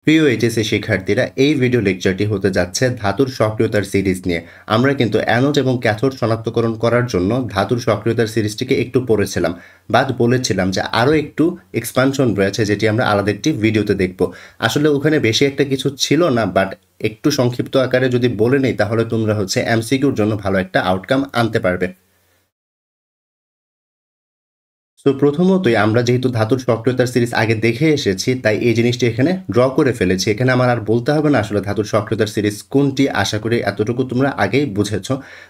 প্রিয় এইচএসসি শিক্ষার্থীরা, এই ভিডিও লেকচারটি হতে যাচ্ছে ধাতুর সক্রিয়তার সিরিজ নিয়ে। আমরা কিন্তু অ্যানোড এবং ক্যাথোড শনাক্তকরণ করার জন্য ধাতুর সক্রিয়তার সিরিজটিকে একটু পড়েছিলাম, বাট বলেছিলাম যে আরও একটু এক্সপানশন রয়েছে যেটি আমরা আলাদা একটি ভিডিওতে দেখব। আসলে ওখানে বেশি একটা কিছু ছিল না, বাট একটু সংক্ষিপ্ত আকারে যদি বলে নেই তাহলে তোমরা এমসিকিউর জন্য ভালো একটা আউটকাম আনতে পারবে। সো প্রথমতই আমরা যেহেতু ধাতুর সক্রিয়তার সিরিজ আগে দেখে এসেছি, তাই এই জিনিসটি এখানে ড্র করে ফেলেছি। এখানে আমার আর বলতে হবে না আসলে ধাতুর সক্রিয়তার সিরিজ কোনটি। আশা করি এতটুকু তোমরা আগেই বুঝেছ।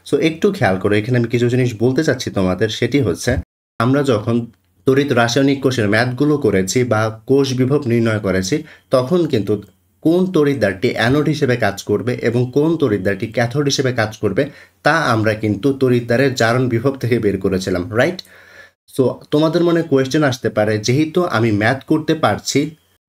সো একটু খেয়াল করো, এখানে আমি কিছু জিনিস বলতে চাচ্ছি তোমাদের। সেটি হচ্ছে, আমরা যখন তড়িৎ রাসায়নিক কোষের ম্যাথগুলো করেছি বা কোষ বিভব নির্ণয় করেছি, তখন কিন্তু কোন তড়িৎদ্বারটি অ্যানোড হিসেবে কাজ করবে এবং কোন তড়িৎদ্বারটি ক্যাথোড হিসেবে কাজ করবে তা আমরা কিন্তু তড়িৎদ্বারের জারণ বিভব থেকে বের করেছিলাম, রাইট? সো তোমাদের মনে কোয়েশ্চেন আসতে পারে, যেহেতু আমি ম্যাথ করতে পারছি,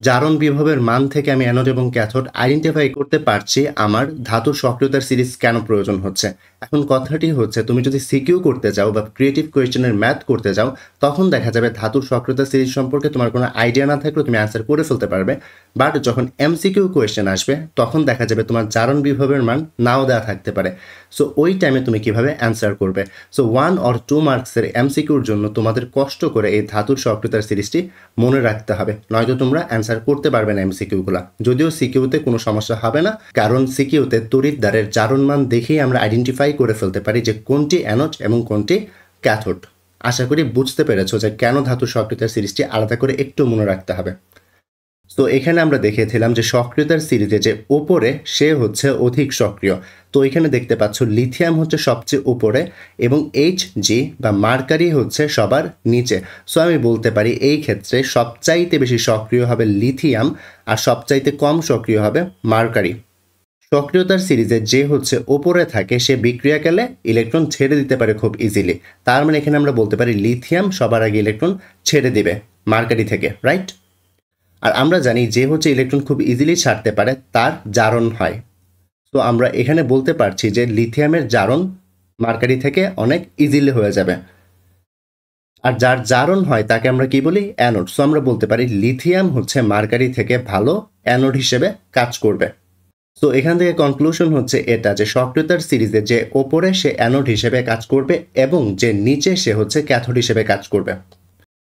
জারণ বিভবের মান থেকে আমি অ্যানোড এবং ক্যাথোড আইডেন্টিফাই করতে পারছি, আমার ধাতুর সক্রিয়তার সিরিজ কেন প্রয়োজন হচ্ছে? এখন কথাটি হচ্ছে, তুমি যদি সিকিউ করতে চাও বা ক্রিয়েটিভ কোয়েশ্চেনের ম্যাথ করতে যাও, তখন দেখা যাবে ধাতুর সক্রিয়তার সিরিজ সম্পর্কে তোমার কোনো আইডিয়া না থাকলেও তুমি অ্যান্সার করে ফেলতে পারবে। বাট যখন এমসিকিউ কোয়েশ্চেন আসবে, তখন দেখা যাবে তোমার জারণ বিভবের মান নাও দেওয়া থাকতে পারে। সো ওই টাইমে তুমি কিভাবে অ্যান্সার করবে? সো 1 or 2 মার্কসের এমসিকিউর জন্য তোমাদের কষ্ট করে এই ধাতুর সক্রিয়তার সিরিজটি মনে রাখতে হবে, নয়তো তোমরা অ্যান্সার করতে পারবে না এমসিকিউগুলো। যদিও সিকিউতে কোনো সমস্যা হবে না, কারণ সিকিউতে তড়িৎদ্বারের জারণ মান দেখেই আমরা আইডেন্টিফাই করে ফেলতে পারি যে কোনটি অ্যানোড এবং কোনটি ক্যাথোড। আশা করি বুঝতে পেরেছো যে কেন ধাতুর সক্রিয়তার সিরিজটি আলাদা করে একটু মনে রাখতে হবে। তো এখানে আমরা দেখেছিলাম যে সক্রিয়তার সিরিজে যে ওপরে সে হচ্ছে অধিক সক্রিয়। তো এখানে দেখতে পাচ্ছ লিথিয়াম হচ্ছে সবচেয়ে উপরে এবং Hg বা মার্কারি হচ্ছে সবার নিচে। সো আমি বলতে পারি এই ক্ষেত্রে সবচাইতে বেশি সক্রিয় হবে লিথিয়াম আর সবচাইতে কম সক্রিয় হবে মার্কারি। সক্রিয়তার সিরিজে যে হচ্ছে ওপরে থাকে সে বিক্রিয়াকালে ইলেকট্রন ছেড়ে দিতে পারে খুব ইজিলি। তার মানে এখানে আমরা বলতে পারি লিথিয়াম সবার আগে ইলেকট্রন ছেড়ে দিবে মার্কারি থেকে, রাইট? আর আমরা জানি যে হচ্ছে ইলেকট্রন খুব ইজিলি ছাড়তে পারে তার জারণ হয়। তো আমরা এখানে বলতে পারছি যে লিথিয়ামের জারণ মার্কারি থেকে অনেক ইজিলি হয়ে যাবে। আর যার জারণ হয় তাকে আমরা কি বলি? অ্যানোড। সো আমরা বলতে পারি লিথিয়াম হচ্ছে মার্কারি থেকে ভালো অ্যানোড হিসেবে কাজ করবে। সো এখান থেকে কনক্লুশন হচ্ছে এটা যে সক্রিয়তার সিরিজে যে ওপরে সে অ্যানোড হিসেবে কাজ করবে এবং যে নিচে সে হচ্ছে ক্যাথোড হিসেবে কাজ করবে।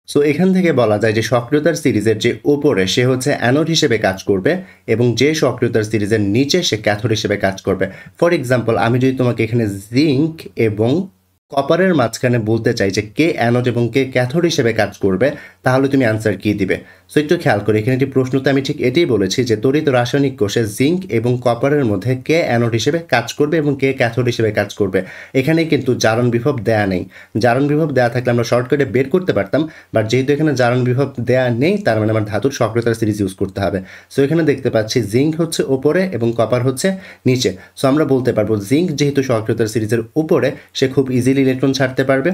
সো এখান থেকে বলা যায় যে সক্রিয়তার সিরিজের যে উপরে সে হচ্ছে অ্যানোড হিসেবে কাজ করবে এবং যে সক্রিয়তার সিরিজের নিচে সে ক্যাথোড হিসেবে কাজ করবে। ফর এক্সাম্পল, আমি যদি তোমাকে এখানে জিঙ্ক এবং কপারের মাঝখানে বলতে চাই যে কে অ্যানোড এবং কে ক্যাথোড হিসেবে কাজ করবে, তাহলে তুমি অ্যান্সার কী দিবে? সো একটু খেয়াল করে, এখানে একটি প্রশ্নতে আমি ঠিক এটাই বলেছি যে তড়িৎ রাসায়নিক কোষে জিঙ্ক এবং কপারের মধ্যে কে অ্যানোড হিসেবে কাজ করবে এবং কে ক্যাথোড হিসেবে কাজ করবে। এখানে কিন্তু জারণ বিভব দেয়া নেই। জারণ বিভব দেওয়া থাকলে আমরা শর্টকাটে বের করতে পারতাম, বাট যেহেতু এখানে জারণ বিভব দেয়া নেই, তার মানে আমার ধাতুর সক্রিয়তার সিরিজ ইউজ করতে হবে। সো এখানে দেখতে পাচ্ছি জিঙ্ক হচ্ছে ওপরে এবং কপার হচ্ছে নিচে। সো আমরা বলতে পারবো জিঙ্ক যেহেতু সক্রিয়তার সিরিজের উপরে, সে খুব ইজিলি ইলেকট্রন ছাড়তে পারবে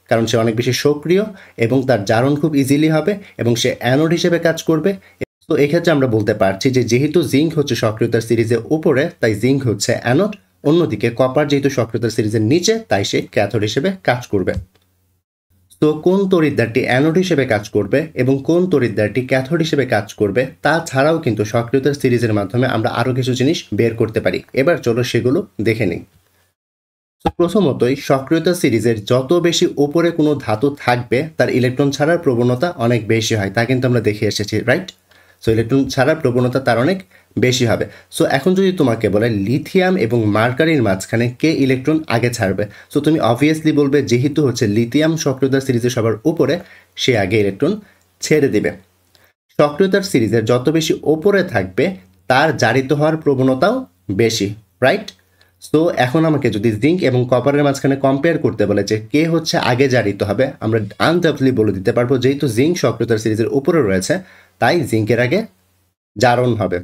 কারণ সে অনেক বেশি সক্রিয় এবং তার জারণ খুব ইজিলি হবে এবং সে অ্যানোড হিসেবে কাজ করবে। তো এক্ষেত্রে আমরা বলতে পারছি যে যেহেতু জিঙ্ক হচ্ছে সক্রিয়তার সিরিজের উপরে, তাই জিঙ্ক হচ্ছে অ্যানোড। অন্যদিকে কপার যেহেতু সক্রিয়তার সিরিজের নিচে, তাই সে ক্যাথোড হিসেবে কাজ করবে। তো কোন তড়িৎদ্বারটি অ্যানোড হিসেবে কাজ করবে এবং কোন তড়িৎদ্বারটি ক্যাথোড হিসেবে কাজ করবে তাছাড়াও কিন্তু সক্রিয়তার সিরিজের মাধ্যমে আমরা আরও কিছু জিনিস বের করতে পারি। এবার চলো সেগুলো দেখে নিই। তো প্রথমতই সক্রিয়তা সিরিজের যত বেশি উপরে কোনো ধাতু থাকবে তার ইলেকট্রন ছাড়ার প্রবণতা অনেক বেশি হয়, তা কিন্তু আমরা দেখে এসেছি, রাইট? সো ইলেকট্রন ছাড়ার প্রবণতা তার অনেক বেশি হবে। সো এখন যদি তোমাকে বলে লিথিয়াম এবং মার্কারির মাঝখানে কে ইলেকট্রন আগে ছাড়বে, সো তুমি অবভিয়াসলি বলবে যেহেতু হচ্ছে লিথিয়াম সক্রিয়তার সিরিজের সবার উপরে, সে আগে ইলেকট্রন ছেড়ে দিবে। সক্রিয়তার সিরিজের যত বেশি ওপরে থাকবে তার জারিত হওয়ার প্রবণতাও বেশি, রাইট? সো এখন আমাকে যদি জিঙ্ক এবং কপারের মাঝখানে কম্পেয়ার করতে বলে যে কে হচ্ছে আগে জারিত হবে, আমরা আনডাউটলি বলে দিতে পারবো যেহেতু জিঙ্ক সক্রিয়তার সিরিজের উপরে রয়েছে, তাই জিঙ্কের আগে জারণ হবে।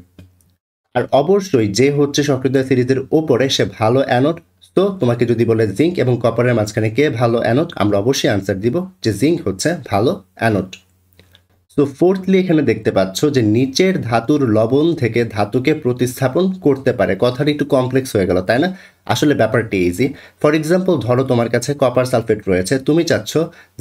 আর অবশ্যই যে হচ্ছে সক্রিয়তার সিরিজের উপরে সে ভালো অ্যানোড। তো তোমাকে যদি বলে জিঙ্ক এবং কপারের মাঝখানে কে ভালো অ্যানোড, আমরা অবশ্যই আনসার দিব যে জিঙ্ক হচ্ছে ভালো অ্যানোড। সো ফোর্থলি এখানে দেখতে পাচ্ছ যে নিচের ধাতুর লবণ থেকে ধাতুকে প্রতিস্থাপন করতে পারে। কথাটা একটু কমপ্লেক্স হয়ে গেল, তাই না? আসলে ব্যাপারটি ইজি। ফর এক্সাম্পল, ধরো তোমার কাছে কপার সালফেট রয়েছে, তুমি চাচ্ছ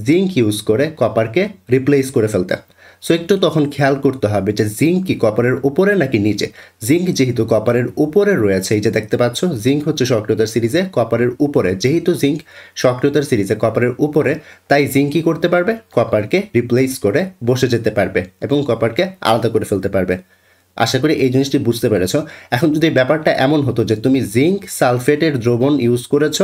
জিঙ্ক ইউজ করে কপারকে রিপ্লেস করে ফেলতে। সো একটু তখন খেয়াল করতে হবে যে জিঙ্ক কি কপারের উপরে নাকি নিচে। জিঙ্ক যেহেতু কপারের উপরে রয়েছে, এই যে দেখতে পাচ্ছ জিঙ্ক হচ্ছে সক্রিয়তার সিরিজে কপারের উপরে, যেহেতু জিঙ্ক সক্রিয়তার সিরিজে কপারের উপরে, তাই জিঙ্ক কি করতে পারবে, কপারকে রিপ্লেস করে বসে যেতে পারবে এবং কপারকে আলাদা করে ফেলতে পারবে। আশা করি এই জিনিসটি বুঝতে পেরেছ। এখন যদি ব্যাপারটা এমন হতো যে তুমি জিঙ্ক সালফেটের দ্রবণ ইউজ করেছ,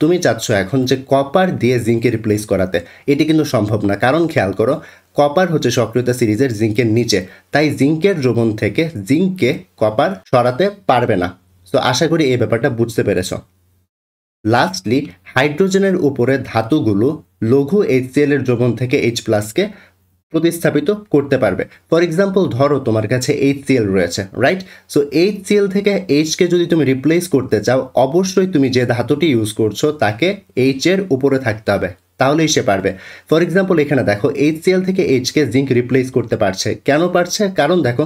তুমি চাচ্ছ এখন যে কপার দিয়ে জিঙ্কে রিপ্লেস করাতে, এটি কিন্তু সম্ভব না। কারণ খেয়াল করো, কপার হচ্ছে সক্রিয়তা সিরিজের জিঙ্কের নিচে, তাই জিঙ্কের দ্রবণ থেকে জিঙ্ককে কপার সরাতে পারবে না। তো আশা করি এই ব্যাপারটা বুঝতে পেরেছ। লাস্টলি, হাইড্রোজেনের উপরে ধাতুগুলো লঘু HCl এর দ্রবণ থেকে H+কে প্রতিস্থাপিত করতে পারবে। ফর এক্সাম্পল ধরো তোমার কাছে HCl রয়েছে, রাইট? সো HCl থেকে H কে যদি তুমি রিপ্লেস করতে চাও, অবশ্যই তুমি যে ধাতুটি ইউজ করছো তাকে H এর উপরে থাকতে হবে, তাহলেই সে পারবে। ফর এক্সাম্পল এখানে দেখো HCl থেকে H কে জিঙ্ক রিপ্লেস করতে পারছে। কেন পারছে? কারণ দেখো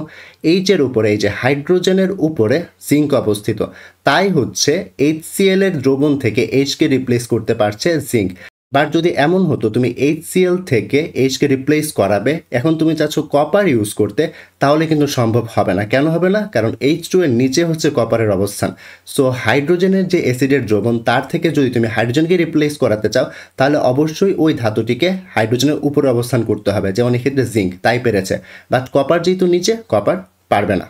H এর উপরে, এই যে হাইড্রোজেনের উপরে জিঙ্ক অবস্থিত, তাই হচ্ছে HCl এর দ্রবণ থেকে H কে রিপ্লেস করতে পারছে জিঙ্ক। বাট যদি এমন হতো তুমি HCl থেকে H কে রিপ্লেস করাবে, এখন তুমি চাচ্ছ কপার ইউজ করতে, তাহলে কিন্তু সম্ভব হবে না। কেন হবে না? কারণ H2 এর নিচে হচ্ছে কপারের অবস্থান। সো হাইড্রোজেনের যে অ্যাসিডের দ্রবণ, তার থেকে যদি তুমি হাইড্রোজেনকে রিপ্লেস করাতে চাও, তাহলে অবশ্যই ওই ধাতুটিকে হাইড্রোজেনের উপরে অবস্থান করতে হবে, যেমন এক্ষেত্রে জিঙ্ক তাই পেরেছে। বাট কপার যেহেতু নিচে, কপার পারবে না।